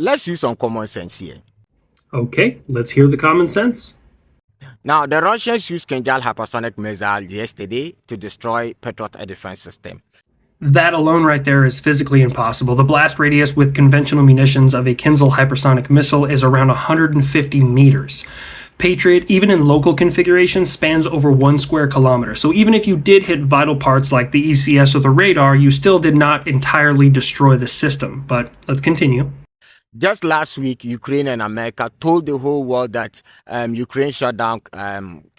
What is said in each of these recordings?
let's use some common sense here. Okay, let's hear the common sense. Now, the Russians used Kinjal hypersonic missile yesterday to destroy Patriot air defense system. That alone right there is physically impossible. The blast radius with conventional munitions of a Kinzhal hypersonic missile is around 150 meters. Patriot, even in local configuration, spans over 1 square kilometer. So even if you did hit vital parts like the ECS or the radar, you still did not entirely destroy the system. But let's continue. Just last week, Ukraine and America told the whole world that Ukraine shot down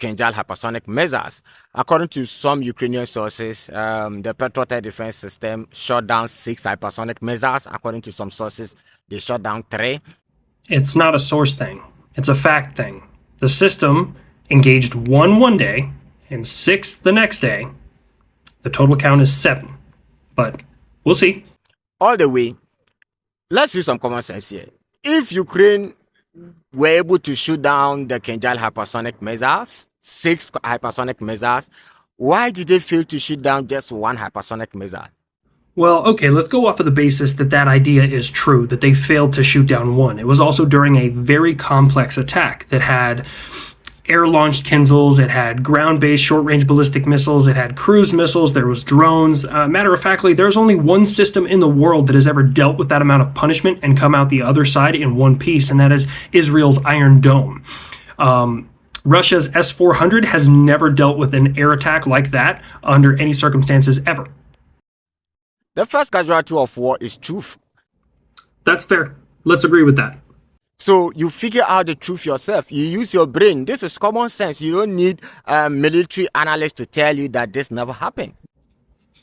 Kinjal hypersonic missiles. According to some Ukrainian sources, the Patriot air defense system shot down 6 hypersonic missiles. According to some sources, they shot down 3. It's not a source thing. It's a fact thing. The system engaged 1 one day and 6 the next day. The total count is 7. But we'll see. All the way, let's use some common sense here. If Ukraine were able to shoot down the Kinjal hypersonic missiles, 6 hypersonic missiles, why did they fail to shoot down just 1 hypersonic missile? Well, okay, let's go off of the basis that that idea is true, that they failed to shoot down 1. It was also during a very complex attack that had air-launched Kinzhals, it had ground-based short-range ballistic missiles, it had cruise missiles, there was drones. Matter of factly, there's only one system in the world that has ever dealt with that amount of punishment and come out the other side in one piece, and that is Israel's Iron Dome. Russia's S-400 has never dealt with an air attack like that under any circumstances ever. The first casualty of war is truth. That's fair. Let's agree with that. So you figure out the truth yourself. You use your brain. This is common sense. You don't need military analysts to tell you that this never happened.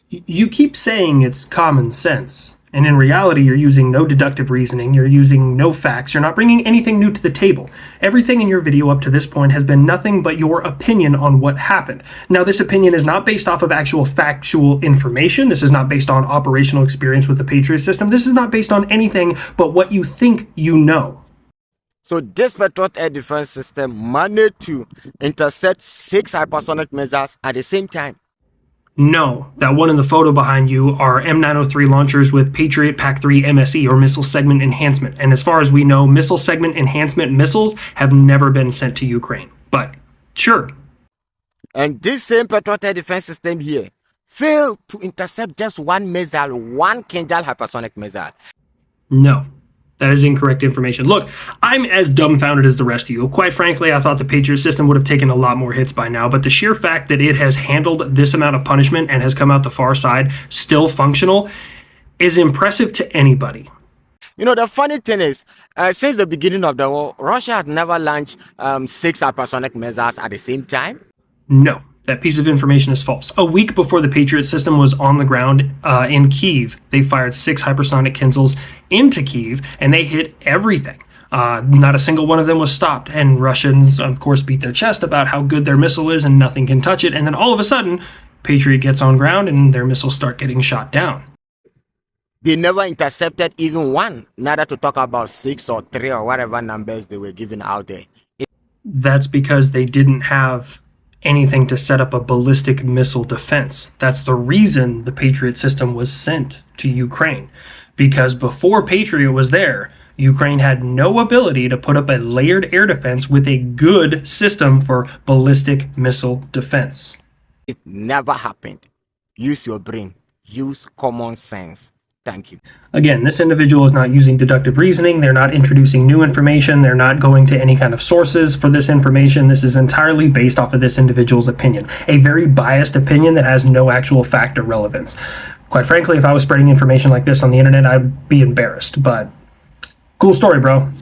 You keep saying it's common sense. And in reality, you're using no deductive reasoning. You're using no facts. You're not bringing anything new to the table. Everything in your video up to this point has been nothing but your opinion on what happened. Now, this opinion is not based off of actual factual information. This is not based on operational experience with the Patriot system. This is not based on anything but what you think you know. So this Patriot air defense system managed to intercept 6 hypersonic missiles at the same time. No, that one in the photo behind you are M903 launchers with Patriot PAC-3 MSE, or Missile Segment Enhancement. And as far as we know, Missile Segment Enhancement missiles have never been sent to Ukraine. But sure. And this same Patriot air defense system here failed to intercept just 1 missile, 1 Kinjal hypersonic missile. No. That is incorrect information. Look, I'm as dumbfounded as the rest of you. Quite frankly, I thought the Patriot system would have taken a lot more hits by now, but the sheer fact that it has handled this amount of punishment and has come out the far side still functional is impressive to anybody. You know, the funny thing is, since the beginning of the war, Russia has never launched 6 hypersonic missiles at the same time. No. That piece of information is false. A week before the Patriot system was on the ground in Kyiv, they fired 6 hypersonic Kinzhals into Kyiv, and they hit everything. Not a single one of them was stopped. And Russians, of course, beat their chest about how good their missile is and nothing can touch it. And then all of a sudden, Patriot gets on ground and their missiles start getting shot down. They never intercepted even 1, neither to talk about 6 or 3 or whatever numbers they were giving out there. That's because they didn't have anything to set up a ballistic missile defense. That's the reason the Patriot system was sent to Ukraine. Because before Patriot was there, Ukraine had no ability to put up a layered air defense with a good system for ballistic missile defense. It never happened. Use your brain. Use common sense. Thank you. Again, this individual is not using deductive reasoning. They're not introducing new information. They're not going to any kind of sources for this information. This is entirely based off of this individual's opinion. A very biased opinion that has no actual fact or relevance. Quite frankly, if I was spreading information like this on the internet, I'd be embarrassed. But cool story, bro.